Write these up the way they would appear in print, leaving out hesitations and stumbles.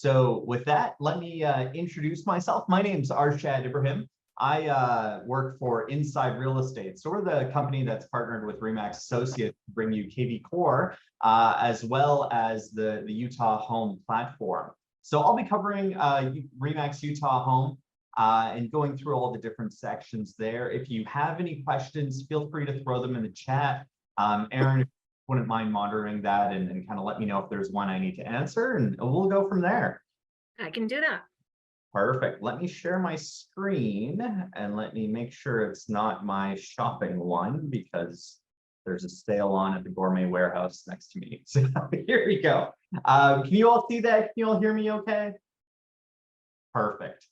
So with that, let me introduce myself. My name's Arshad Ibrahim. I work for Inside Real Estate. So we're the company that's partnered with REMAX Associates to bring you KV Core, as well as the Utah Home platform. So I'll be covering REMAX Utah Home and going through all the different sections there. If you have any questions, feel free to throw them in the chat. Aaron, if you wouldn't mind monitoring that and kind of let me know if there's one I need to answer, and we'll go from there. I can do that. Perfect. Let me share my screen and let me make sure it's not my shopping one, because there's a sale on at the Gourmet Warehouse next to me. So here we go. Can you all see that? Can you all hear me okay? Perfect.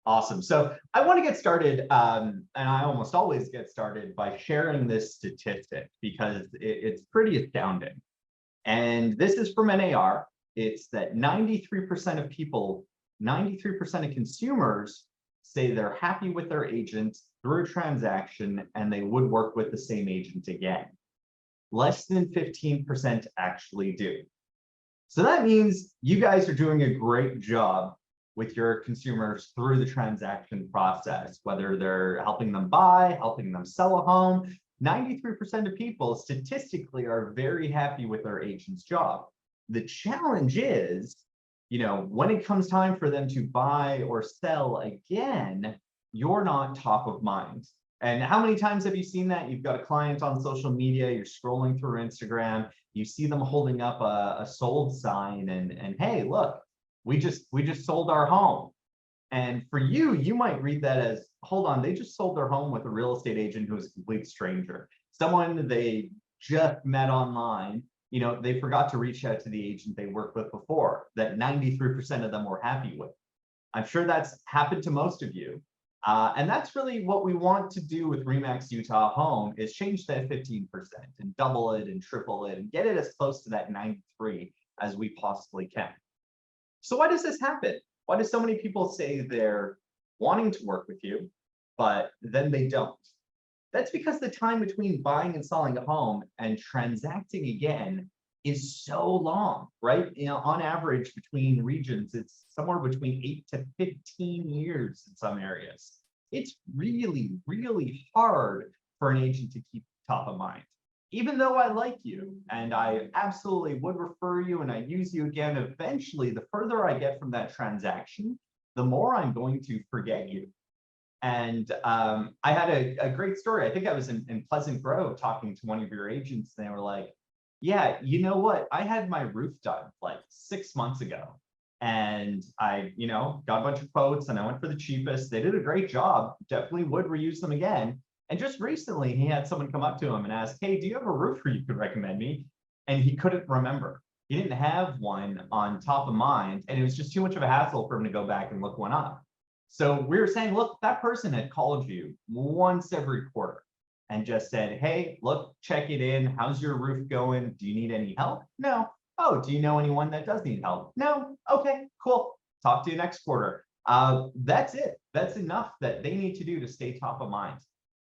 Awesome. So I want to get started, and I almost always get started by sharing this statistic because it's pretty astounding. And this is from NAR. It's that 93% of people, 93% of consumers say they're happy with their agent through a transaction and they would work with the same agent again. Less than 15% actually do. So that means you guys are doing a great job with your consumers through the transaction process, whether they're helping them buy, helping them sell a home. 93% of people statistically are very happy with their agent's job. The challenge is, when it comes time for them to buy or sell again, you're not top of mind. And how many times have you seen that? You've got a client on social media, you're scrolling through Instagram, you see them holding up a sold sign and hey, look, we just sold our home. And for you, you might read that as, hold on, they just sold their home with a real estate agent who is a complete stranger, someone they just met online. They forgot to reach out to the agent they worked with before, that 93% of them were happy with. I'm sure that's happened to most of you. And that's really what we want to do with REMAX Utah Home, is change that 15% and double it and triple it and get it as close to that 93 as we possibly can. So why does this happen? Why do so many people say they're wanting to work with you, but then they don't? That's because the time between buying and selling a home and transacting again is so long, right? On average between regions, it's somewhere between 8 to 15 years in some areas. It's really, really hard for an agent to keep top of mind. Even though I like you and I absolutely would refer you and I use you again, eventually, the further I get from that transaction, the more I'm going to forget you. And I had a great story. I think I was in Pleasant Grove talking to one of your agents, and they were like, yeah, you know what? I had my roof done like 6 months ago. And I, got a bunch of quotes and I went for the cheapest. They did a great job. Definitely would reuse them again. And just recently, he had someone come up to him and ask, hey, do you have a roofer you could recommend me? And he couldn't remember. He didn't have one on top of mind. And it was just too much of a hassle for him to go back and look one up. So we were saying, look, that person had called you once every quarter and just said, hey, look, check it in. How's your roof going? Do you need any help? No. Oh, do you know anyone that does need help? No. Okay, cool. Talk to you next quarter. That's it. That's enough that they need to do to stay top of mind.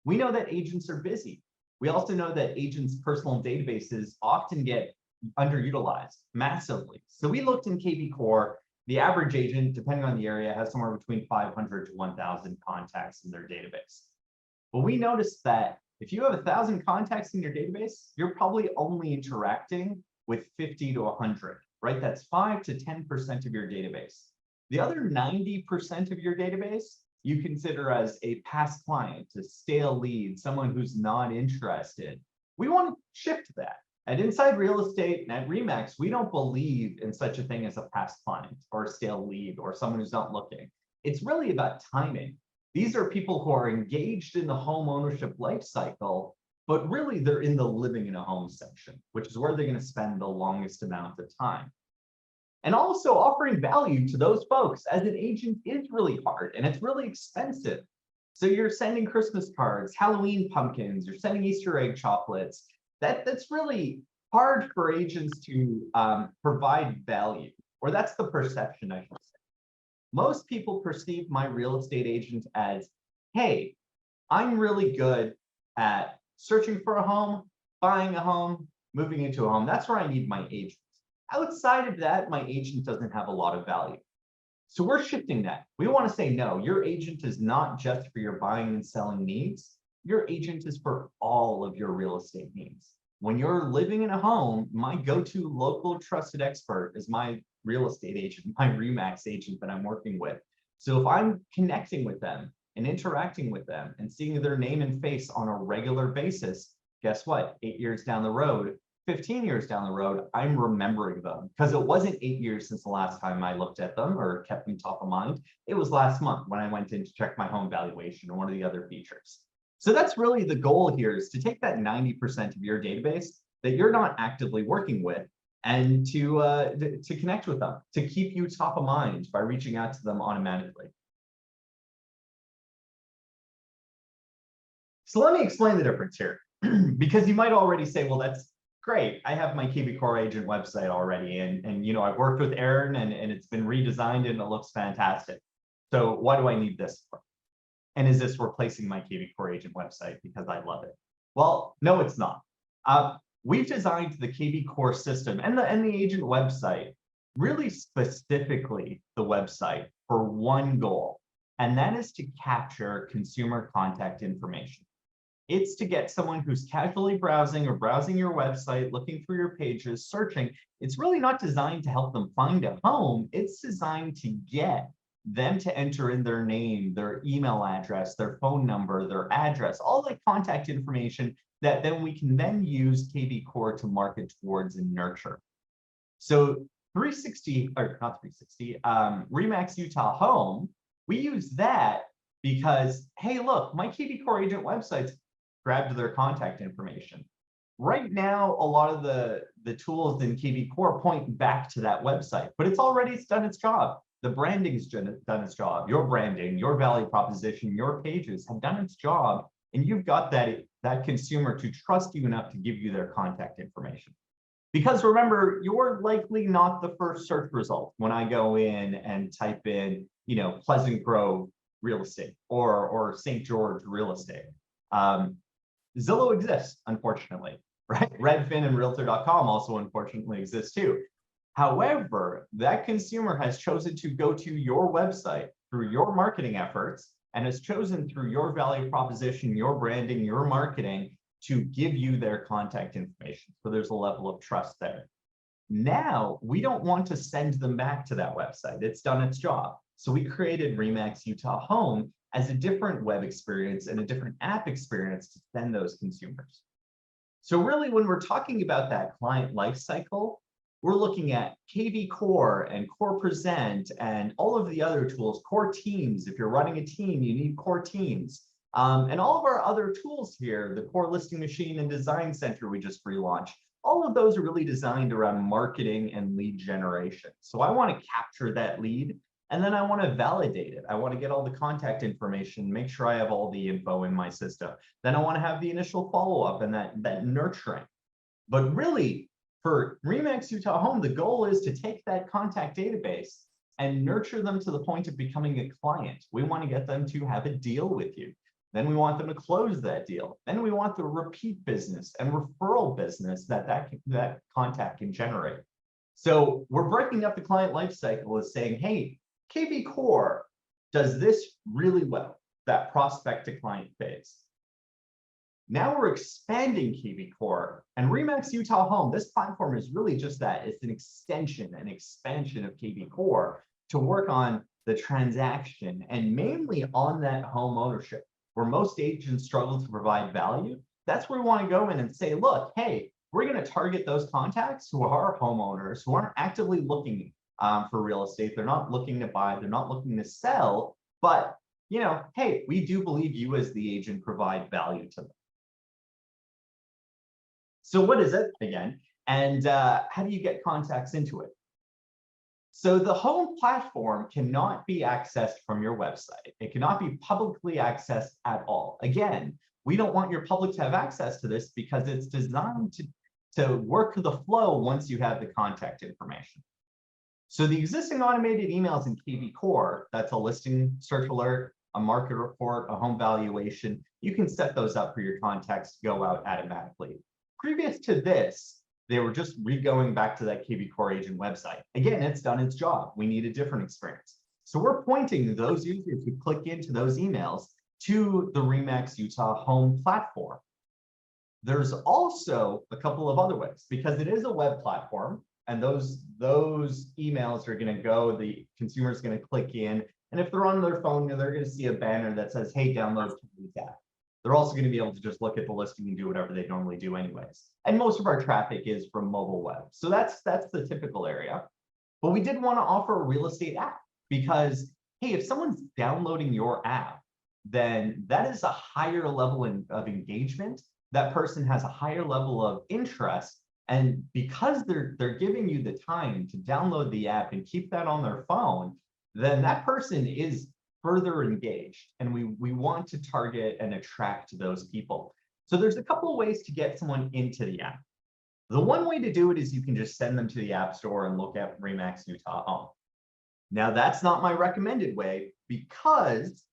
We know that agents are busy. We also know that agents' personal databases often get underutilized massively. So we looked in KV Core. The average agent, depending on the area, has somewhere between 500 to 1,000 contacts in their database. But we noticed that if you have 1,000 contacts in your database, you're probably only interacting with 50 to 100, right? That's 5 to 10% of your database. The other 90% of your database, you consider as a past client, a stale lead, someone who's not interested. We want to shift that. At Inside Real Estate and at REMAX, we don't believe in such a thing as a past client or a stale lead or someone who's not looking. It's really about timing. These are people who are engaged in the home ownership life cycle, but really they're in the living in a home section, which is where they're going to spend the longest amount of time. And also offering value to those folks as an agent is really hard and it's really expensive. So you're sending Christmas cards, Halloween pumpkins, you're sending Easter egg chocolates. That's really hard for agents to provide value, or that's the perception, I should say. Most people perceive my real estate agent as, hey, I'm really good at searching for a home, buying a home, moving into a home. That's where I need my agent. Outside of that, my agent doesn't have a lot of value. So we're shifting that. We want to say, no, your agent is not just for your buying and selling needs. Your agent is for all of your real estate needs. When you're living in a home, my go-to local trusted expert is my real estate agent, my REMAX agent that I'm working with. So if I'm connecting with them and interacting with them and seeing their name and face on a regular basis, guess what? 8 years down the road, 15 years down the road, I'm remembering them because it wasn't 8 years since the last time I looked at them or kept them top of mind. It was last month when I went in to check my home valuation or one of the other features. So that's really the goal here, is to take that 90% of your database that you're not actively working with and to connect with them, to keep you top of mind by reaching out to them automatically. So let me explain the difference here, because you might already say, well, that's great. I have my KV Agent website already, and you know, I've worked with Aaron and it's been redesigned and it looks fantastic. So why do I need this for? And is this replacing my KV Agent website because I love it? Well, no, it's not. We've designed the KV Core system and the agent website, really specifically the website, for one goal, and that is to capture consumer contact information. It's to get someone who's casually browsing or browsing your website, looking through your pages, searching. It's really not designed to help them find a home. It's designed to get them to enter in their name, their email address, their phone number, their address, all the contact information that then we can then use KV Core to market towards and nurture. So 360, or not 360, REMAX Utah Home, we use that because, hey, look, my KV Core Agent websites grabbed their contact information. Right now, a lot of the tools in KV Core point back to that website, but it's already done its job. The branding's done its job. Your branding, your value proposition, your pages have done its job, and you've got that consumer to trust you enough to give you their contact information. Because remember, you're likely not the first search result when I go in and type in, you know, Pleasant Grove real estate or St. George real estate. Zillow exists, unfortunately, right? Redfin and Realtor.com also unfortunately exist too. However, that consumer has chosen to go to your website through your marketing efforts and has chosen through your value proposition, your branding, your marketing to give you their contact information. So there's a level of trust there. Now, we don't want to send them back to that website. It's done its job. So we created REMAX Utah Home as a different web experience and a different app experience to send those consumers. So really, when we're talking about that client lifecycle, we're looking at KV Core and Core Present and all of the other tools, Core Teams. If you're running a team, you need Core Teams. And all of our other tools here, the Core Listing Machine and Design Center we just relaunched, all of those are really designed around marketing and lead generation. So I want to capture that lead, and then I want to validate it. I want to get all the contact information, make sure I have all the info in my system. Then I want to have the initial follow-up and that nurturing. But really, for REMAX Utah Home, the goal is to take that contact database and nurture them to the point of becoming a client. We want to get them to have a deal with you. Then we want them to close that deal. Then we want the repeat business and referral business that contact can generate. So we're breaking up the client lifecycle as saying, hey, KV Core does this really well, that prospect to client phase. Now we're expanding KV Core, and REMAX Utah Home, this platform is really just that. It's an extension, an expansion of KV Core to work on the transaction and mainly on that home ownership, where most agents struggle to provide value. That's where we want to go in and say, look, hey, we're going to target those contacts who are homeowners, who aren't actively looking for real estate. They're not looking to buy, they're not looking to sell, but, you know, hey, we do believe you as the agent provide value to them. So what is it again? And how do you get contacts into it? So the home platform cannot be accessed from your website. It cannot be publicly accessed at all. Again, we don't want your public to have access to this because it's designed to work the flow once you have the contact information. So the existing automated emails in KV Core, that's a listing search alert, a market report, a home valuation, you can set those up for your contacts to go out automatically. Previous to this, They were just re-going back to that KB Core agent website. Again, it's done its job. We need a different experience. So we're pointing those users who click into those emails to the REMAX Utah home platform. There's also a couple of other ways, because it is a web platform, and those emails are going to go, the consumer is going to click in, and if they're on their phone, they're going to see a banner that says, hey, download this app. They're also going to be able to just look at the listing and do whatever they normally do anyways. And most of our traffic is from mobile web. So that's the typical area. But we did want to offer a real estate app because, hey, if someone's downloading your app, then that is a higher level of engagement. That person has a higher level of interest. And because they're giving you the time to download the app and keep that on their phone, then that person is further engaged. And we want to target and attract those people. So there's a couple of ways to get someone into the app. The one way to do it is you can just send them to the App Store and look at REMAX Utah Home. Now, that's not my recommended way because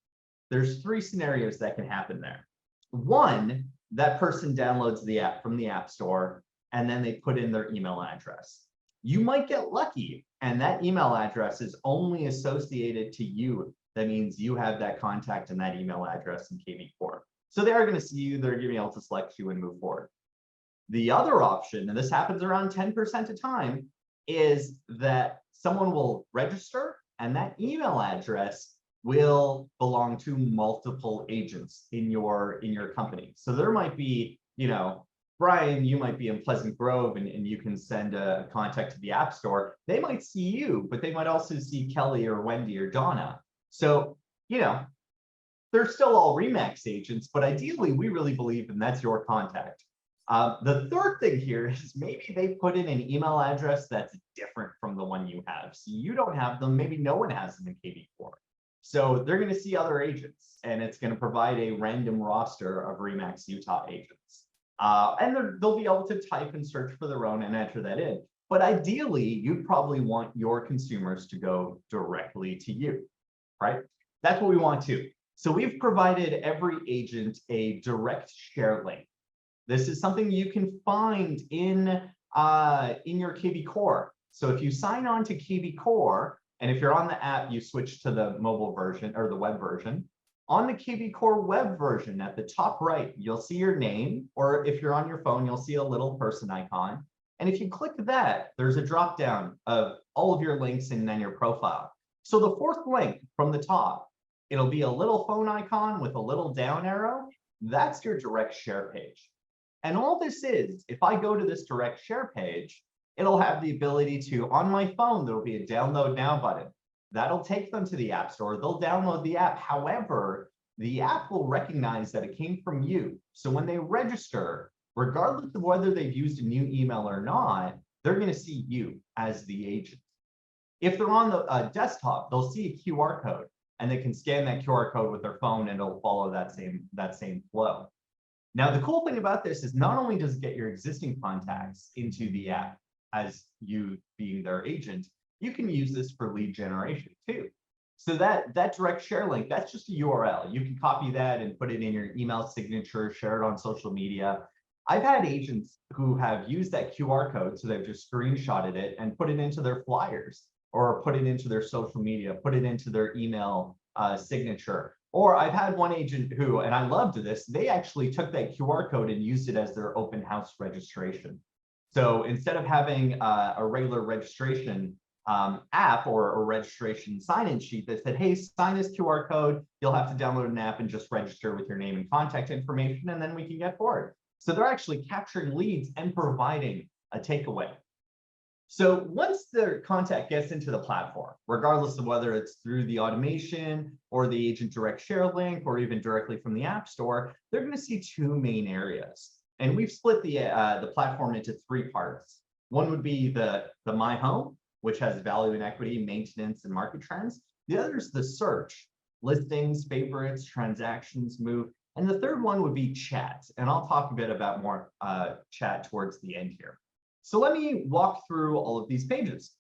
there's 3 scenarios that can happen there. One, that person downloads the app from the App Store and then they put in their email address. You might get lucky and that email address is only associated to you. That means you have that contact and that email address in KB Core. So they are going to see you, they're going to be able to select you and move forward. The other option, and this happens around 10% of time, is that someone will register and that email address will belong to multiple agents in your company. So there might be, Brian, you might be in Pleasant Grove and you can send a contact to the App Store. They might see you, but they might also see Kelly or Wendy or Donna. So, they're still all REMAX agents, but ideally we really believe, and that's your contact. The third thing here is maybe they put in an email address that's different from the one you have. So you don't have them, maybe no one has them in KB Core. So they're going to see other agents and it's going to provide a random roster of REMAX Utah agents. And they'll be able to type and search for their own and enter that in. But ideally, you'd probably want your consumers to go directly to you, right? That's what we want to. So we've provided every agent a direct share link. This is something you can find in your KB Core. So if you sign on to KB Core, and if you're on the app, you switch to the mobile version or the web version. On the KB Core web version, at the top right, you'll see your name, or if you're on your phone, you'll see a little person icon. And if you click that, there's a drop down of all of your links and then your profile. So the 4th link from the top, it'll be a little phone icon with a little down arrow. That's your direct share page. And all this is, if I go to this direct share page, it'll have the ability to, on my phone, there'll be a download now button. That'll take them to the App Store. They'll download the app. However, the app will recognize that it came from you. So when they register, regardless of whether they've used a new email or not, they're going to see you as the agent. If they're on the desktop, they'll see a QR code and they can scan that QR code with their phone and it'll follow that same flow. Now, the cool thing about this is not only does it get your existing contacts into the app as you being their agent, you can use this for lead generation too. So that direct share link, that's just a URL. You can copy that and put it in your email signature, share it on social media. I've had agents who have used that QR code, so they've just screenshotted it and put it into their flyers or put it into their social media, put it into their email signature. Or I've had one agent who, and I loved this, they actually took that QR code and used it as their open house registration. So instead of having a regular registration app or a registration sign-in sheet that said, hey, sign this QR code, you'll have to download an app and just register with your name and contact information, and then we can get forward. So they're actually capturing leads and providing a takeaway. So once their contact gets into the platform, regardless of whether it's through the automation or the agent direct share link or even directly from the App Store, they're going to see 2 main areas. And we've split the platform into 3 parts. One would be the My Home, which has value and equity, maintenance, and market trends. The other is the search, listings, favorites, transactions, move. And the third one would be chat. And I'll talk a bit about more chat towards the end here. So let me walk through all of these pages.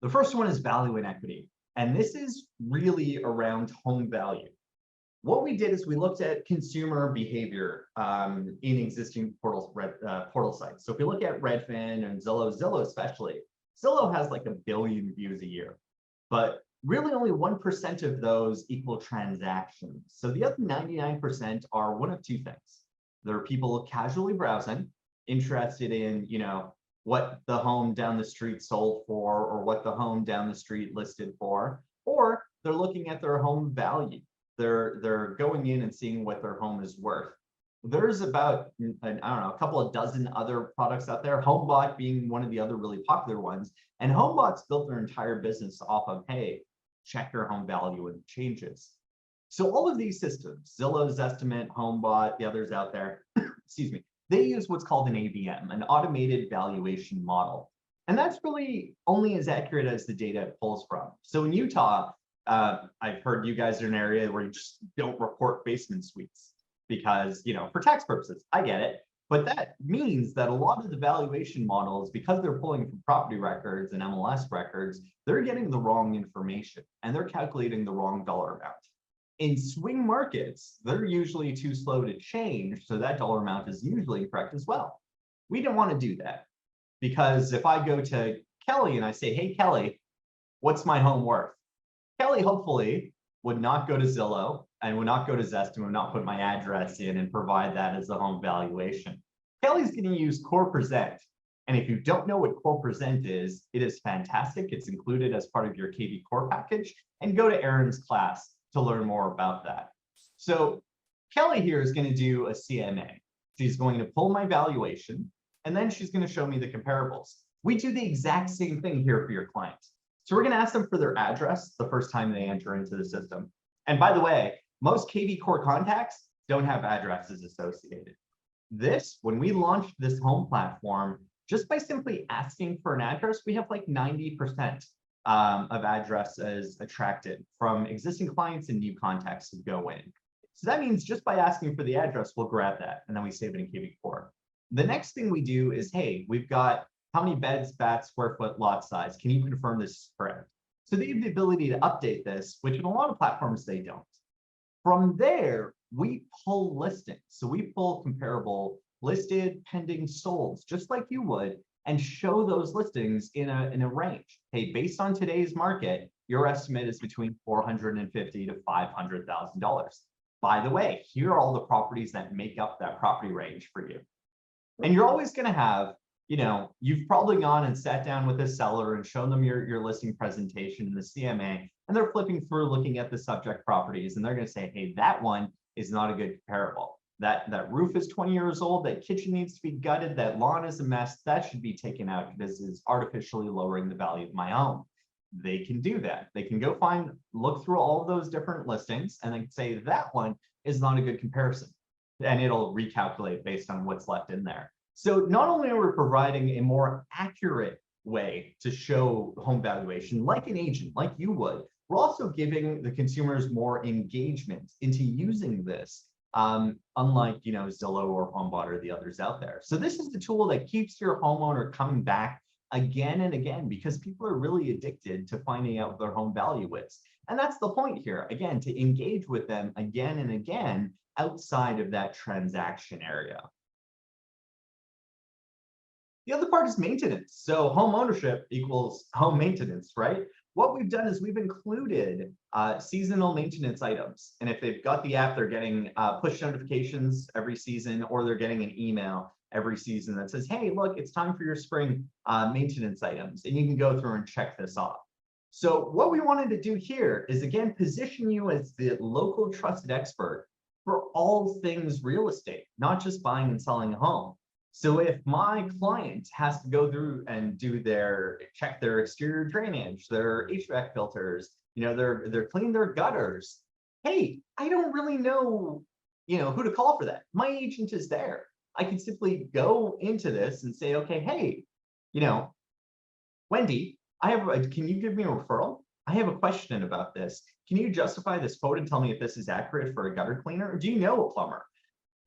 The first one is value and equity. And this is really around home value. What we did is we looked at consumer behavior in existing portal sites. So if we look at Redfin and Zillow especially, Zillow has like 1 billion views a year, but really only 1% of those equal transactions. So the other 99% are one of two things. There are people casually browsing, interested in, what the home down the street sold for, or what the home down the street listed for, or they're looking at their home value. They're going in and seeing what their home is worth. There's about, I don't know, a couple of dozen other products out there, HomeBot being one of the other really popular ones. And HomeBot's built their entire business off of, hey, check your home value and changes. So all of these systems, Zillow's Estimate, HomeBot, the others out there, excuse me, they use what's called an AVM, an automated valuation model. And that's really only as accurate as the data it pulls from. So in Utah, I've heard you guys are in an area where you just don't report basement suites because, for tax purposes, I get it. But that means that a lot of the valuation models, because they're pulling from property records and MLS records, they're getting the wrong information and they're calculating the wrong dollar amount. In swing markets, they're usually too slow to change, so that dollar amount is usually incorrect as well. We don't want to do that, because if I go to Kelly and I say, hey, Kelly, what's my home worth? Kelly hopefully would not go to Zillow and would not go to Zestimate, would not put my address in and provide that as the home valuation. Kelly's going to use Core Present. And if you don't know what Core Present is, it is fantastic. It's included as part of your KV Core package. And go to Aaron's class to learn more about that. So Kelly here is going to do a CMA. She's going to pull my valuation, and then she's going to show me the comparables. We do the exact same thing here for your clients. So we're going to ask them for their address the first time they enter into the system. And by the way, most KV Core contacts don't have addresses associated. This, when we launched this home platform, just by simply asking for an address, we have like 90% of addresses attracted from existing clients and new contacts to go in. So that means just by asking for the address, we'll grab that and then we save it in KV Core. The next thing we do is, hey, we've got how many beds, baths, square foot, lot size. Can you confirm this is correct? So they have the ability to update this, which in a lot of platforms they don't. From there, we pull listings. So we pull comparable listed, pending, solds, just like you would, and show those listings in a range. Hey, based on today's market, your estimate is between $450,000 to $500,000. By the way, here are all the properties that make up that property range for you. And you're always going to have, you've probably gone and sat down with a seller and shown them your listing presentation in the CMA, and they're flipping through looking at the subject properties, and they're going to say, hey, that one is not a good comparable. That roof is 20 years old, that kitchen needs to be gutted, that lawn is a mess, that should be taken out. This is artificially lowering the value of my home. They can do that. They can go look through all of those different listings and then say that one is not a good comparison. And it'll recalculate based on what's left in there. So not only are we providing a more accurate way to show home valuation, like an agent, like you would, we're also giving the consumers more engagement into using this, unlike Zillow or HomeBot or the others out there. So this is the tool that keeps your homeowner coming back again and again, because people are really addicted to finding out what their home value is. And that's the point here, again, to engage with them again and again outside of that transaction area. The other part is maintenance. So home ownership equals home maintenance, right? What we've done is we've included seasonal maintenance items. And if they've got the app, they're getting push notifications every season, or they're getting an email every season that says, hey, look, it's time for your spring maintenance items. And you can go through and check this off. So what we wanted to do here is, again, position you as the local trusted expert for all things real estate, not just buying and selling a home. So if my client has to go through and check their exterior drainage, their HVAC filters, they're cleaning their gutters, hey, I don't really know, who to call for that. My agent is there. I can simply go into this and say, okay, hey, Wendy, can you give me a referral? I have a question about this. Can you justify this quote and tell me if this is accurate for a gutter cleaner? Or do you know a plumber?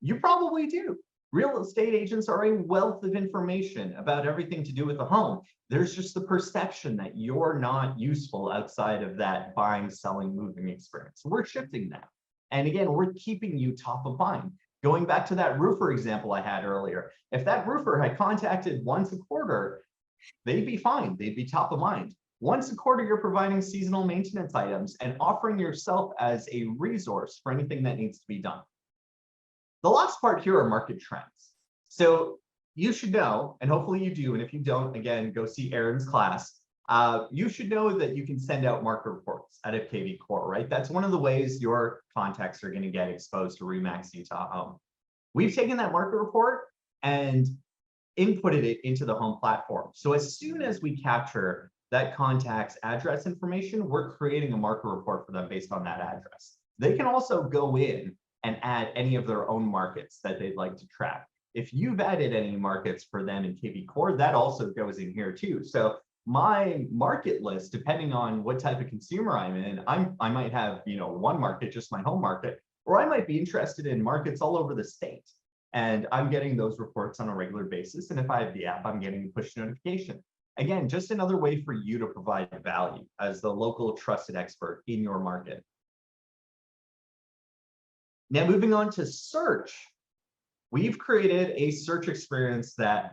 You probably do. Real estate agents are a wealth of information about everything to do with the home. There's just the perception that you're not useful outside of that buying, selling, moving experience. So we're shifting that. And again, we're keeping you top of mind. Going back to that roofer example I had earlier, if that roofer had contacted once a quarter, they'd be fine. They'd be top of mind. Once a quarter, you're providing seasonal maintenance items and offering yourself as a resource for anything that needs to be done. The last part here are market trends. So you should know, and hopefully you do, and if you don't, again, go see Aaron's class. You should know that you can send out market reports out of KV Core, right? That's one of the ways your contacts are going to get exposed to REMAX Utah Home. We've taken that market report and inputted it into the home platform. So as soon as we capture that contact's address information, we're creating a market report for them based on that address. They can also go in and add any of their own markets that they'd like to track. If you've added any markets for them in KV Core, that also goes in here too. So my market list, depending on what type of consumer I'm in, I might have, one market, just my home market, or I might be interested in markets all over the state. And I'm getting those reports on a regular basis. And if I have the app, I'm getting a push notification. Again, just another way for you to provide value as the local trusted expert in your market. Now, moving on to search, we've created a search experience that,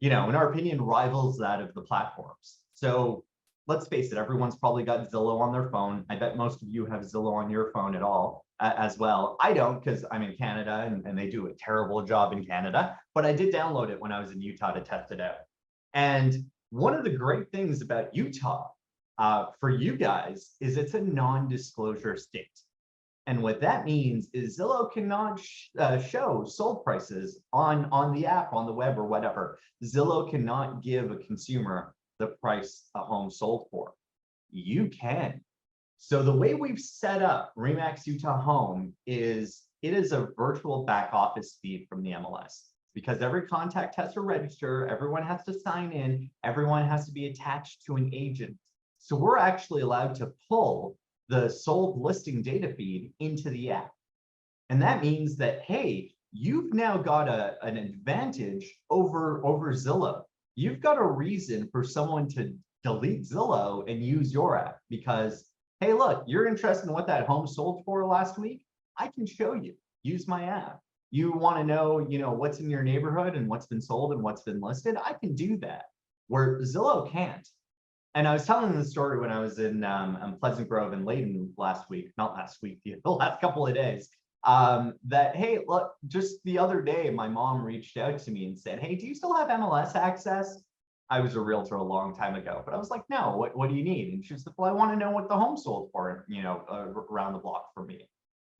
in our opinion, rivals that of the platforms. So let's face it, everyone's probably got Zillow on their phone. I bet most of you have Zillow on your phone at all as well. I don't, because I'm in Canada and they do a terrible job in Canada, but I did download it when I was in Utah to test it out. And one of the great things about Utah for you guys is it's a non-disclosure state. And what that means is Zillow cannot show sold prices on the app, on the web, or whatever. Zillow cannot give a consumer the price a home sold for. You can. So the way we've set up REMAX Utah Home is it is a virtual back office feed from the MLS. Because every contact has to register, everyone has to sign in, everyone has to be attached to an agent. So we're actually allowed to pull the sold listing data feed into the app. And that means that, hey, you've now got an advantage over Zillow. You've got a reason for someone to delete Zillow and use your app because, hey, look, you're interested in what that home sold for last week? I can show you. Use my app. You want to know, what's in your neighborhood and what's been sold and what's been listed? I can do that, where Zillow can't. And I was telling the story when I was in Pleasant Grove and Layton last week, not last week, the last couple of days, that, hey, look, just the other day, my mom reached out to me and said, hey, do you still have MLS access? I was a realtor a long time ago, but I was like, no, what do you need? And she was like, well, I want to know what the home sold for, around the block for me.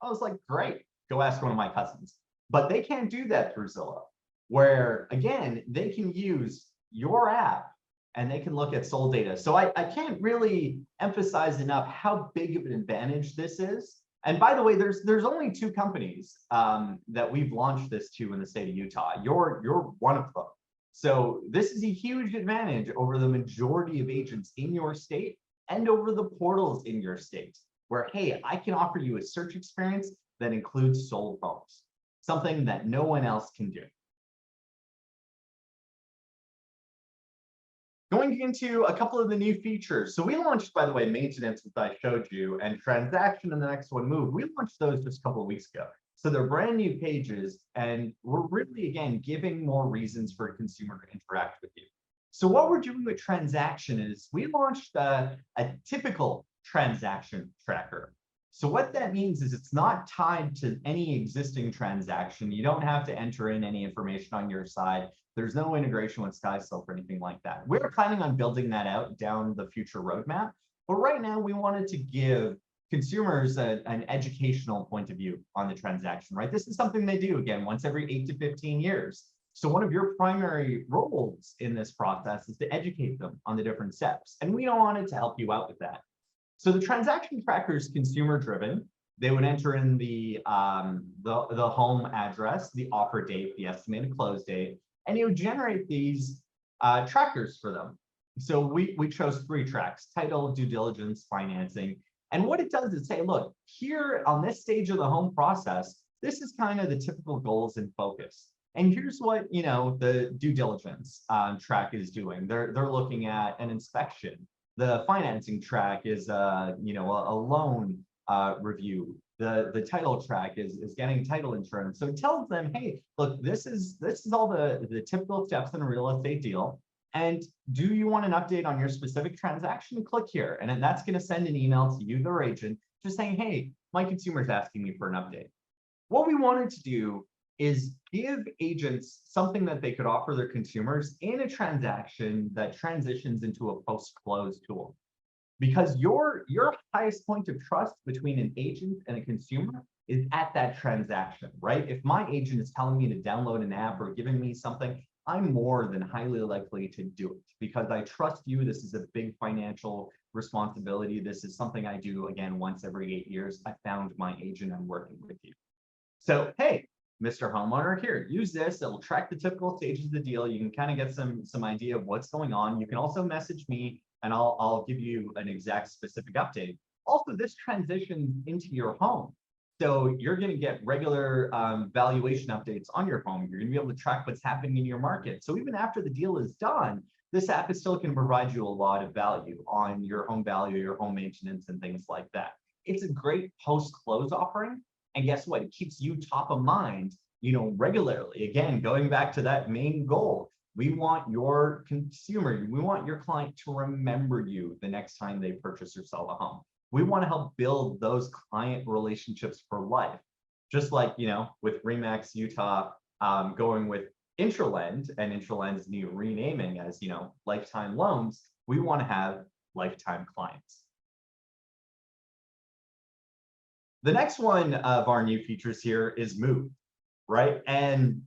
I was like, great, go ask one of my cousins. But they can't do that through Zillow, where, again, they can use your app and they can look at sold data. So I can't really emphasize enough how big of an advantage this is. And by the way, there's only 2 companies that we've launched this to in the state of Utah. You're one of them. So this is a huge advantage over the majority of agents in your state and over the portals in your state, where, hey, I can offer you a search experience that includes sold homes, something that no one else can do. Going into a couple of the new features. So we launched, by the way, maintenance, as I showed you, and transaction and the next one, move. We launched those just a couple of weeks ago. So they're brand new pages, and we're really, again, giving more reasons for a consumer to interact with you. So what we're doing with transaction is we launched a typical transaction tracker. So what that means is it's not tied to any existing transaction. You don't have to enter in any information on your side. There's no integration with SkySilk or anything like that. We're planning on building that out down the future roadmap. But right now, we wanted to give consumers an educational point of view on the transaction, right? This is something they do, again, once every 8 to 15 years. So one of your primary roles in this process is to educate them on the different steps. And we wanted to help you out with that. So the transaction tracker is consumer driven. They would enter in the home address, the offer date, the estimated close date, and it would generate these trackers for them. So we chose 3 tracks: title, due diligence, financing. And what it does is say, look, here on this stage of the home process, this is kind of the typical goals and focus. And here's what the due diligence track is doing. They're looking at an inspection. The financing track is a loan review. the title track is getting title insurance. So it tells them, hey, look, this is all the typical steps in a real estate deal. And do you want an update on your specific transaction? Click here. And then that's going to send an email to you, their agent, just saying, hey, my consumer's asking me for an update. What we wanted to do is give agents something that they could offer their consumers in a transaction that transitions into a post-close tool. Because your highest point of trust between an agent and a consumer is at that transaction, right? If my agent is telling me to download an app or giving me something, I'm more than highly likely to do it because I trust you. This is a big financial responsibility. This is something I do, again, once every 8 years. I found my agent, I'm working with you. So, hey, Mr. Homeowner, here, use this. It'll track the typical stages of the deal. You can kind of get some idea of what's going on. You can also message me and I'll give you an exact specific update. Also, this transitions into your home. So you're going to get regular valuation updates on your home. You're going to be able to track what's happening in your market. So even after the deal is done, this app is still going to provide you a lot of value on your home value, your home maintenance, and things like that. It's a great post-close offering. And guess what? It keeps you top of mind, regularly. Again, going back to that main goal, we want your consumer, we want your client to remember you the next time they purchase or sell a home. We want to help build those client relationships for life. Just like, with REMAX Utah, going with Intralend and Intralend's new renaming as, lifetime loans, we want to have lifetime clients. The next one of our new features here is move, right? And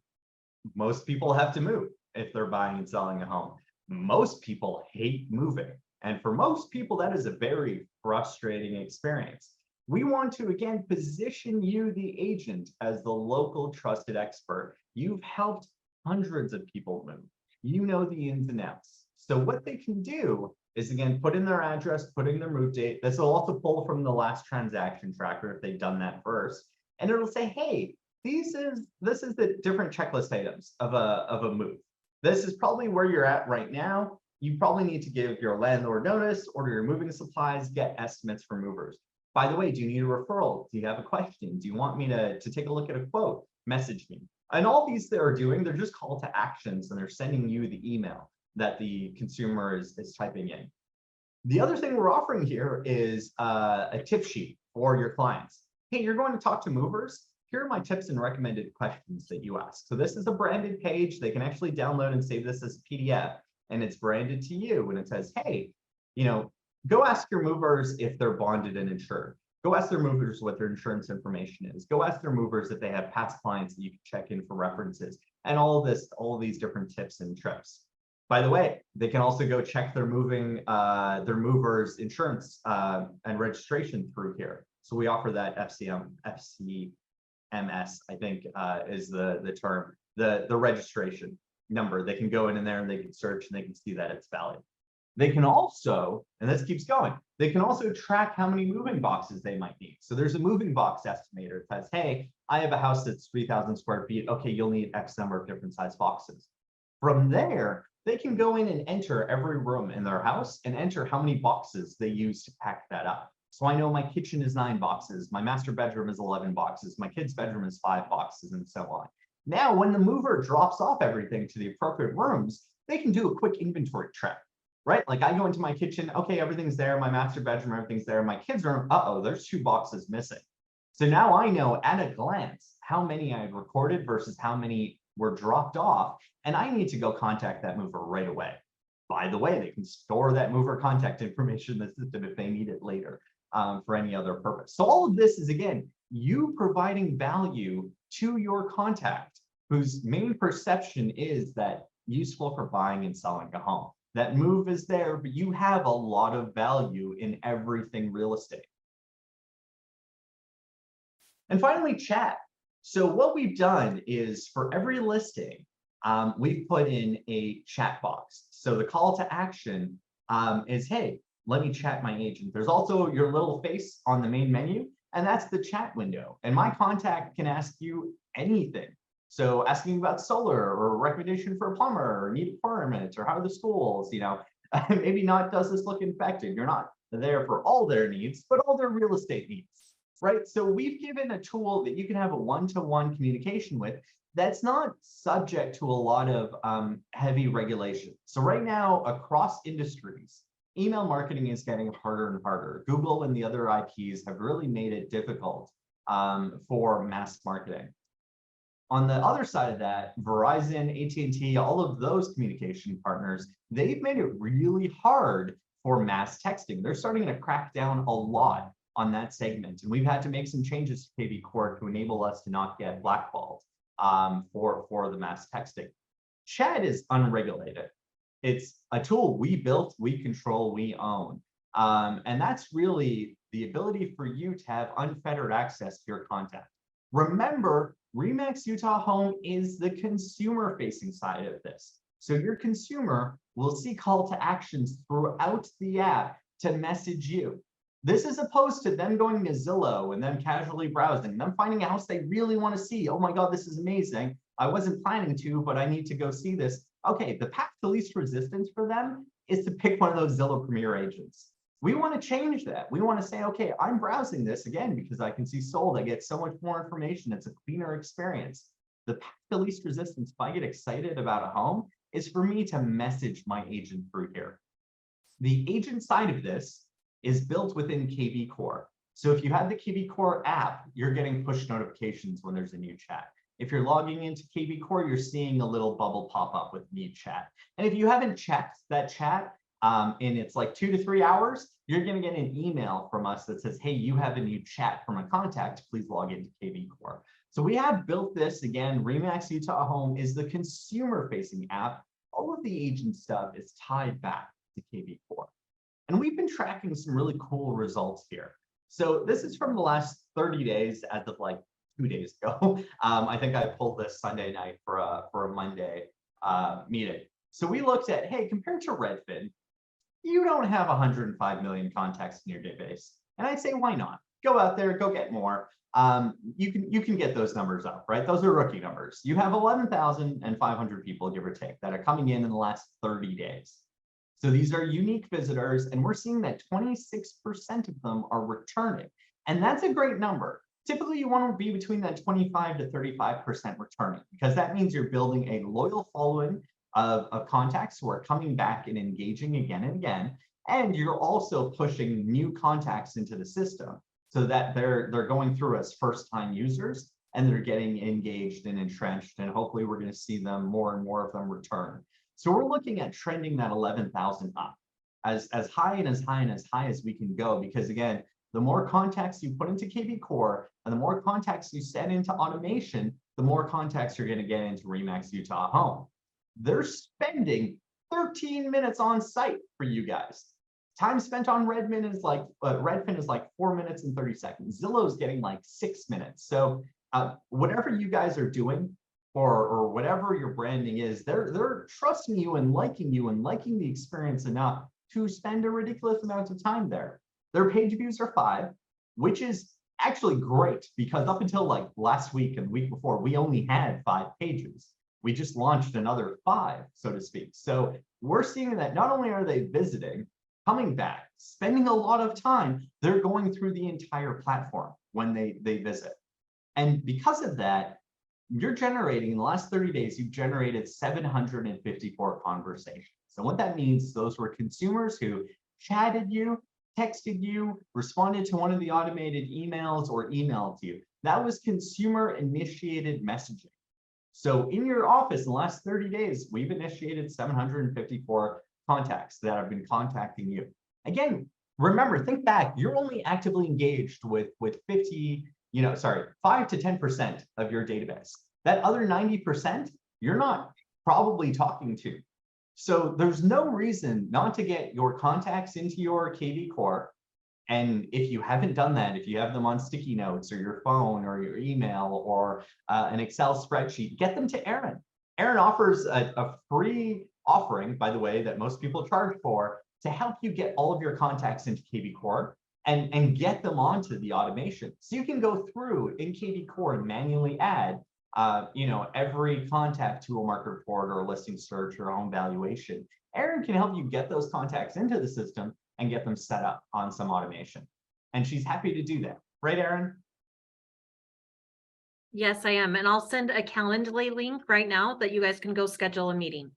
most people have to move if they're buying and selling a home. Most people hate moving. And for most people, that is a very frustrating experience. We want to, again, position you, the agent, as the local trusted expert. You've helped hundreds of people move. You know the ins and outs. So what they can do is, again, put in their address, put in their move date. This will also pull from the last transaction tracker if they've done that first. And it'll say, hey, this is the different checklist items of a move. This is probably where you're at right now. You probably need to give your landlord notice, order your moving supplies, get estimates for movers. By the way, do you need a referral? Do you have a question? Do you want me to take a look at a quote? Message me. And all these they're doing, they're just call to actions, and they're sending you the email that the consumer is typing in. The other thing we're offering here is a tip sheet for your clients. Hey, you're going to talk to movers. Here are my tips and recommended questions that you ask. So this is a branded page. They can actually download and save this as a PDF, and it's branded to you. And it says, hey, go ask your movers if they're bonded and insured. Go ask their movers what their insurance information is. Go ask their movers if they have past clients that you can check in for references, and all of these different tips and tricks. By the way, they can also go check their movers insurance and registration through here. So we offer that FCMS, I think is the term, the registration number. They can go in there and they can search and they can see that it's valid. They can also, and this keeps going, they can also track how many moving boxes they might need. So there's a moving box estimator that says, hey, I have a house that's 3,000 square feet. Okay, you'll need X number of different size boxes. From there, they can go in and enter every room in their house and enter how many boxes they use to pack that up. So I know my kitchen is 9 boxes, my master bedroom is 11 boxes, my kid's bedroom is 5 boxes, and so on. Now, when the mover drops off everything to the appropriate rooms, they can do a quick inventory check, right? Like I go into my kitchen, okay, everything's there, my master bedroom, everything's there, my kid's room, uh-oh, there's 2 boxes missing. So now I know at a glance how many I've recorded versus how many were dropped off, and I need to go contact that mover right away. By the way, they can store that mover contact information in the system if they need it later for any other purpose. So all of this is, again, you providing value to your contact whose main perception is that useful for buying and selling a home. That move is there, but you have a lot of value in everything real estate. And finally, chat. So what we've done is for every listing, we've put in a chat box. So the call to action is, hey, let me chat my agent. There's also your little face on the main menu, and that's the chat window. And my contact can ask you anything. So asking about solar or a recommendation for a plumber or need a permit or how are the schools, maybe not, does this look infected? You're not there for all their needs, but all their real estate needs. right? So we've given a tool that you can have a one-to-one communication with that's not subject to a lot of heavy regulation. So right now, across industries, email marketing is getting harder and harder. Google and the other IPs have really made it difficult for mass marketing. On the other side of that, Verizon, AT&T, all of those communication partners, they've made it really hard for mass texting. They're starting to crack down a lot on that segment. And we've had to make some changes to KV Core to enable us to not get blackballed for the mass texting. Chat is unregulated. It's a tool we built, we control, we own. And that's really the ability for you to have unfettered access to your content. Remember, REMAX Utah Home is the consumer-facing side of this. So your consumer will see call to actions throughout the app to message you. This is opposed to them going to Zillow and them casually browsing, them finding a house they really want to see. Oh my God, this is amazing. I wasn't planning to, but I need to go see this. Okay, the path to least resistance for them is to pick one of those Zillow Premier agents. We want to change that. We want to say, okay, I'm browsing this again because I can see sold. I get so much more information. It's a cleaner experience. The path to least resistance, if I get excited about a home, is for me to message my agent through here. The agent side of this is built within KV Core. So if you have the KV Core app, you're getting push notifications when there's a new chat. If you're logging into KV Core, you're seeing a little bubble pop up with new chat. And if you haven't checked that chat, and it's like 2 to 3 hours, you're going to get an email from us that says, hey, you have a new chat from a contact. Please log into KV Core. So we have built this. Again, REMAX Utah Home is the consumer-facing app. All of the agent stuff is tied back to KV Core. And we've been tracking some really cool results here. So this is from the last 30 days as of like 2 days ago. I think I pulled this Sunday night for a Monday meeting. So we looked at, hey, compared to Redfin, you don't have 105 million contacts in your database. And I'd say, why not? Go out there, go get more. You can get those numbers up, right? Those are rookie numbers. You have 11,500 people, give or take, that are coming in the last 30 days. So these are unique visitors, and we're seeing that 26% of them are returning. And that's a great number. Typically, you want to be between that 25 to 35% returning, because that means you're building a loyal following of contacts who are coming back and engaging again and again. And you're also pushing new contacts into the system so that they're going through as first-time users and they're getting engaged and entrenched. And hopefully we're going to see them more and more of them return. So we're looking at trending that 11,000 up as high and as high and as high as we can go, because again, the more contacts you put into KV Core and the more contacts you set into automation, the more contacts you're going to get into REMAX Utah Home. They're spending 13 minutes on site for you guys. Time spent on Redfin is like 4 minutes and 30 seconds. Zillow's getting like 6 minutes. So whatever you guys are doing or whatever your branding is, they're trusting you and liking the experience enough to spend a ridiculous amount of time there. Their page views are 5, which is actually great because up until like last week and the week before, we only had 5 pages. We just launched another 5, so to speak. So we're seeing that not only are they visiting, coming back, spending a lot of time, they're going through the entire platform when they visit. And because of that, you're generating, in the last 30 days, you've generated 754 conversations. So what that means is those were consumers who chatted you, texted you, responded to one of the automated emails, or emailed you. That was consumer-initiated messaging. So in your office, in the last 30 days, we've initiated 754 contacts that have been contacting you. Again, remember, think back, you're only actively engaged with 5 to 10% of your database. That other 90%, you're not probably talking to. So there's no reason not to get your contacts into your KV Core. And if you haven't done that, if you have them on sticky notes or your phone or your email or an Excel spreadsheet, get them to Aaron. Aaron offers a free offering, by the way, that most people charge for to help you get all of your contacts into KV Core and get them onto the automation. So you can go through in KV Core and manually add every contact to a market report or a listing search or a home valuation. Aaron can help you get those contacts into the system and get them set up on some automation. And she's happy to do that right, Aaron? Yes, I am. And I'll send a Calendly link right now that you guys can go schedule a meeting.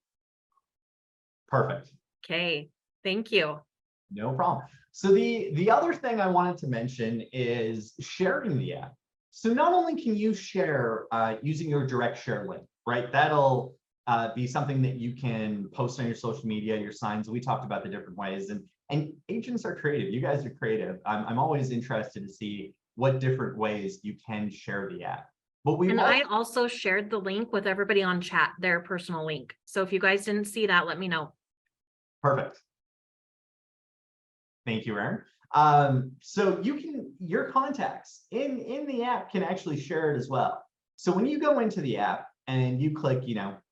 Perfect. Okay, thank you. No problem. So the other thing I wanted to mention is sharing the app. So not only can you share using your direct share link, right? That'll be something that you can post on your social media, your signs. We talked about the different ways, and agents are creative. You guys are creative. I'm always interested to see what different ways you can share the app. But we I also shared the link with everybody on chat, their personal link. So if you guys didn't see that, let me know. Perfect. Thank you, Aaron. So you can, your contacts in the app can actually share it as well. So when you go into the app and you click,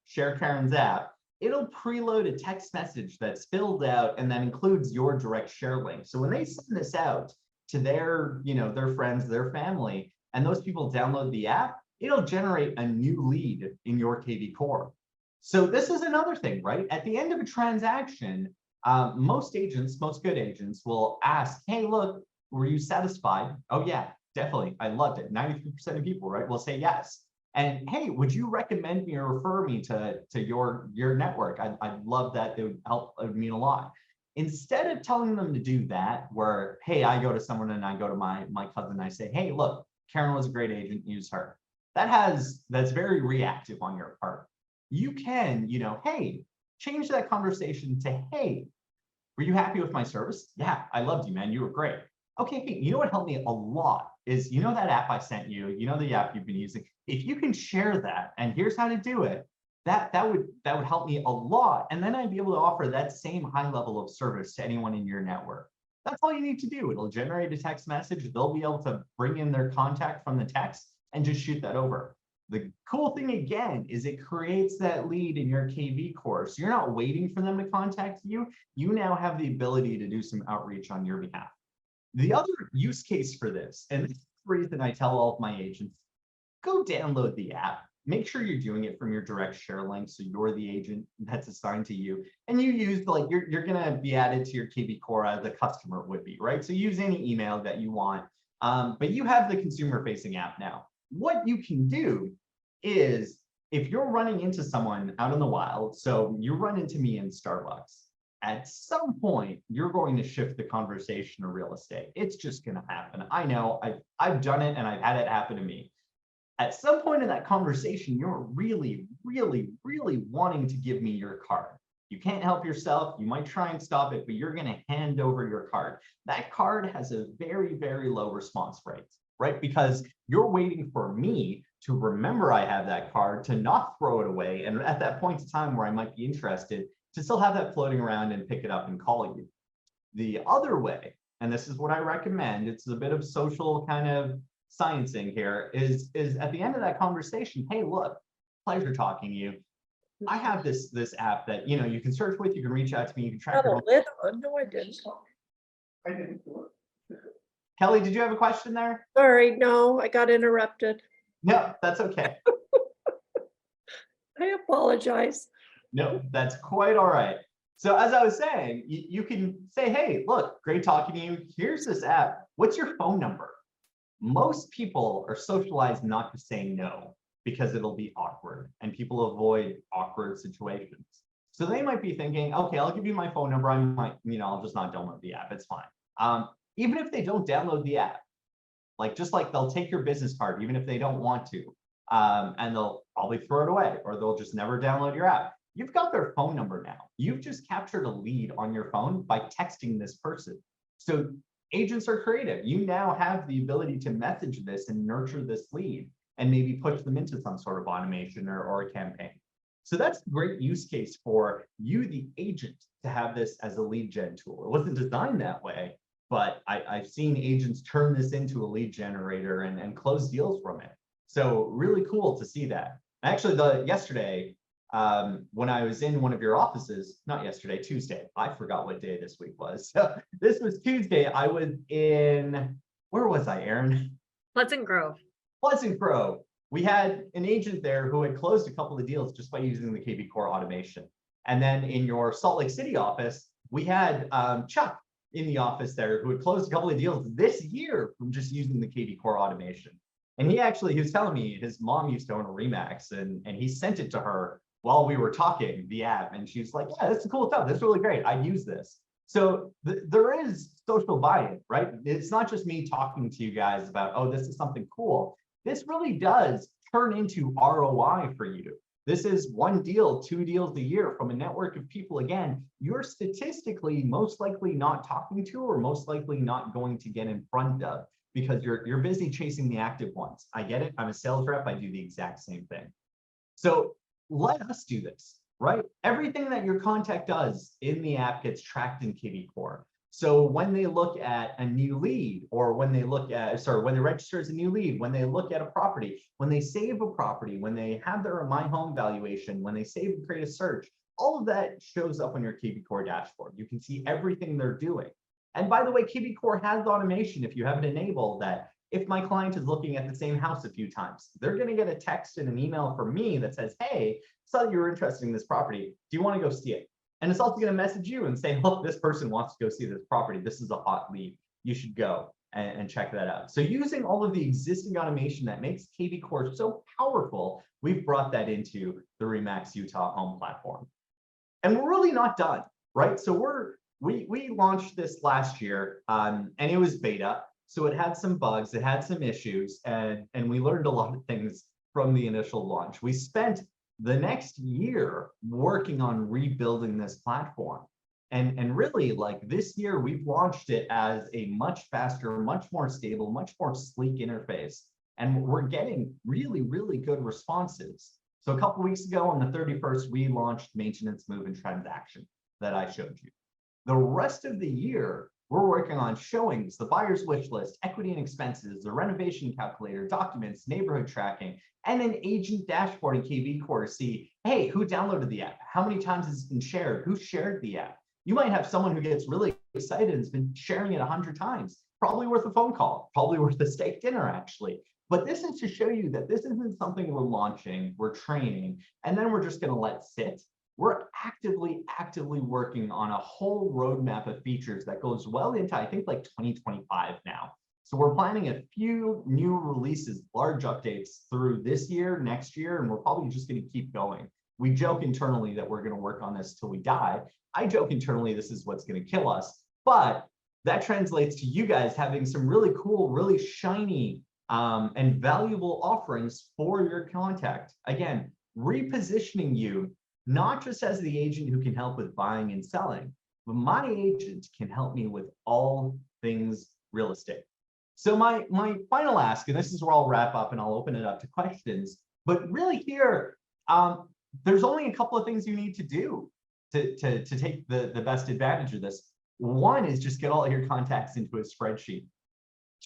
share Karen's app, it'll preload a text message that's filled out and that includes your direct share link. So when they send this out to their, their friends, their family, and those people download the app, it'll generate a new lead in your KV core. So this is another thing, right? At the end of a transaction, most good agents will ask, hey, look, were you satisfied? Oh yeah, definitely, I loved it. 93% of people, right, will say yes. And hey, would you recommend me or refer me to your network? I'd love that. It would help. It would mean a lot. Instead of telling them to do that, where, hey, I go to someone and I go to my cousin and I say, hey, look, Karen was a great agent, use her. That's very reactive on your part. You can, hey, change that conversation to, hey, were you happy with my service? Yeah, I loved you, man. You were great. Okay, hey, you know what helped me a lot is, that app I sent you, the app you've been using. If you can share that, and here's how to do it, that would help me a lot. And then I'd be able to offer that same high level of service to anyone in your network. That's all you need to do. It'll generate a text message. They'll be able to bring in their contact from the text and just shoot that over. The cool thing again is it creates that lead in your KV course. You're not waiting for them to contact you. You now have the ability to do some outreach on your behalf. The other use case for this, and this is the reason I tell all of my agents, go download the app. Make sure you're doing it from your direct share link, so you're the agent that's assigned to you. And you use, you're going to be added to your KV core as a customer would be, right? So use any email that you want, but you have the consumer-facing app now. What you can do is, if you're running into someone out in the wild, so you run into me in Starbucks, at some point, you're going to shift the conversation to real estate. It's just going to happen. I know, I've done it and I've had it happen to me. At some point in that conversation, you're really, really, really wanting to give me your card. You can't help yourself. You might try and stop it, but you're going to hand over your card. That card has a very, very low response rate, right? Because you're waiting for me to remember I have that card, to not throw it away. And at that point in time where I might be interested, to still have that floating around and pick it up and call you. The other way, and this is what I recommend, it's a bit of social kind of sciencing here, is at the end of that conversation, hey, look, pleasure talking to you. I have this app that, you can search with, you can reach out to me, you can track your own. No, I didn't. Kelly, did you have a question there? Sorry, no, I got interrupted. No, that's okay. I apologize. No, that's quite all right. So as I was saying, you can say, hey, look, great talking to you. Here's this app. What's your phone number? Most people are socialized not to say no because it'll be awkward and people avoid awkward situations. So they might be thinking, okay, I'll give you my phone number. I might, I'll just not download the app. It's fine. Even if they don't download the app, just like they'll take your business card, even if they don't want to, and they'll probably throw it away, or they'll just never download your app. You've got their phone number now. You've just captured a lead on your phone by texting this person. So agents are creative. You now have the ability to message this and nurture this lead and maybe push them into some sort of automation or a campaign. So that's a great use case for you, the agent, to have this as a lead gen tool. It wasn't designed that way, but I've seen agents turn this into a lead generator and close deals from it. So really cool to see that. Actually, yesterday, when I was in one of your offices, not yesterday, Tuesday, I forgot what day this week was. So this was Tuesday. I was in, where was I, Aaron? Pleasant Grove. Pleasant Grove. We had an agent there who had closed a couple of deals just by using the KV Core automation. And then in your Salt Lake City office, we had Chuck. in the office there who had closed a couple of deals this year from just using the KV Core automation. And he was telling me his mom used to own a REMAX and he sent it to her while we were talking, the app. And she's like, yeah, that's cool stuff. That's really great. I'd use this. So there is social buy-in, right? It's not just me talking to you guys about, oh, this is something cool. This really does turn into ROI for you. This is 1 deal, 2 deals a year from a network of people. Again, you're statistically most likely not talking to or most likely not going to get in front of because you're busy chasing the active ones. I get it. I'm a sales rep. I do the exact same thing. So let us do this, right? Everything that your contact does in the app gets tracked in KV Core. So when they look at a new lead, or when they register as a new lead, when they look at a property, when they save a property, when they have their My Home valuation, when they save and create a search, all of that shows up on your KV Core dashboard. You can see everything they're doing. And by the way, KV Core has automation if you have it enabled that if my client is looking at the same house a few times, they're going to get a text and an email from me that says, hey, saw you were interested in this property. Do you want to go see it? And it's also going to message you and say, look, this person wants to go see this property. This is a hot lead. You should go and check that out. So using all of the existing automation that makes KV Core so powerful, we've brought that into the REMAX Utah home platform. And we're really not done, right? So we launched this last year and it was beta. So it had some bugs, it had some issues, and we learned a lot of things from the initial launch. We spent the next year working on rebuilding this platform. And really, like this year, we've launched it as a much faster, much more stable, much more sleek interface. And we're getting really, really good responses. So a couple of weeks ago on the 31st, we launched maintenance, move, and transaction that I showed you. The rest of the year, we're working on showings, the buyer's wish list, equity and expenses, the renovation calculator, documents, neighborhood tracking, and an agent dashboard in KV Core to see, hey, who downloaded the app? How many times has it been shared? Who shared the app? You might have someone who gets really excited and has been sharing it 100 times. Probably worth a phone call, probably worth a steak dinner, actually. But this is to show you that this isn't something we're launching, we're training, and then we're just going to let sit. We're actively working on a whole roadmap of features that goes well into, I think, like 2025 now. So we're planning a few new releases, large updates through this year, next year, and we're probably just going to keep going. We joke internally that we're going to work on this till we die. I joke internally this is what's going to kill us, but that translates to you guys having some really cool, really shiny and valuable offerings for your contact. Again, repositioning you not just as the agent who can help with buying and selling, but my agent can help me with all things real estate. So my final ask, and this is where I'll wrap up and I'll open it up to questions, but really here, there's only a couple of things you need to do to take the best advantage of this. One is just get all of your contacts into a spreadsheet.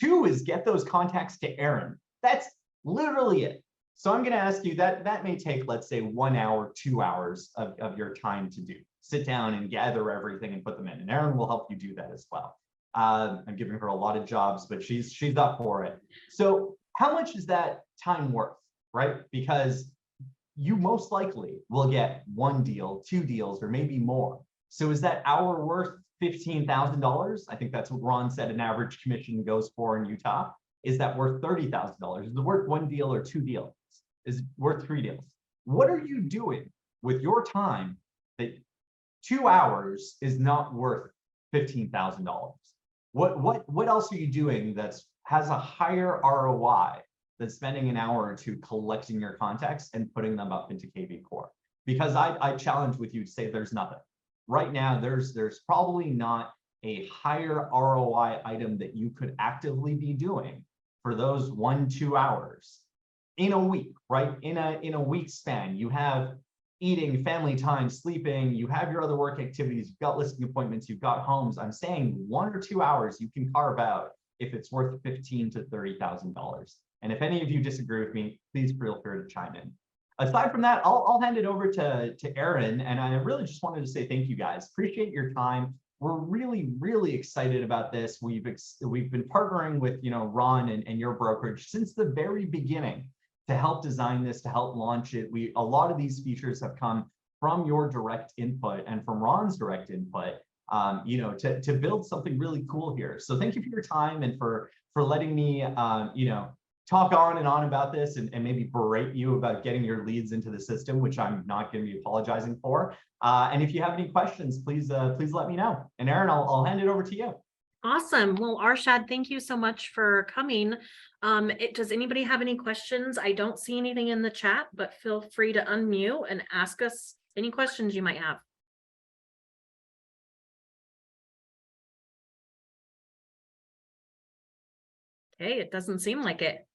2 is get those contacts to Aaron. That's literally it. So I'm going to ask you that may take, let's say, 1 hour, 2 hours of your time to do. Sit down and gather everything and put them in. And Erin will help you do that as well. I'm giving her a lot of jobs, but she's up for it. So how much is that time worth, right? Because you most likely will get 1 deal, 2 deals, or maybe more. So is that hour worth $15,000? I think that's what Ron said an average commission goes for in Utah. Is that worth $30,000? Is it worth 1 deal or 2 deals? Is it worth 3 deals? What are you doing with your time that 2 hours is not worth $15,000? What else are you doing that has a higher ROI than spending an hour or 2 collecting your contacts and putting them up into KV Core? Because I challenge with you to say there's nothing. Right now, there's probably not a higher ROI item that you could actively be doing for those 1-2 hours in a week, right? In a week span, you have eating, family time, sleeping, you have your other work activities, you've got listing appointments, you've got homes. I'm saying 1 or 2 hours you can carve out if it's worth $15,000 to $30,000. And if any of you disagree with me, please feel free to chime in. Aside from that, I'll hand it over to Aaron, and I really just wanted to say thank you guys. Appreciate your time. We're really, really excited about this. We've been partnering with Ron and your brokerage since the very beginning to help design this, to help launch it. A lot of these features have come from your direct input and from Ron's direct input. to build something really cool here. So thank you for your time and for letting me, talk on and on about this and maybe berate you about getting your leads into the system, which I'm not going to be apologizing for. And if you have any questions, please let me know. And Aaron, I'll hand it over to you. Awesome. Well, Arshad, thank you so much for coming. Does anybody have any questions? I don't see anything in the chat, but feel free to unmute and ask us any questions you might have. Okay, it doesn't seem like it.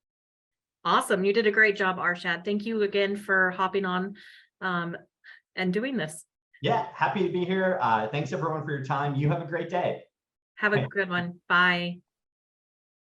Awesome. You did a great job, Arshad. Thank you again for hopping on and doing this. Yeah, happy to be here. Thanks everyone for your time. You have a great day. Have a good one. Bye.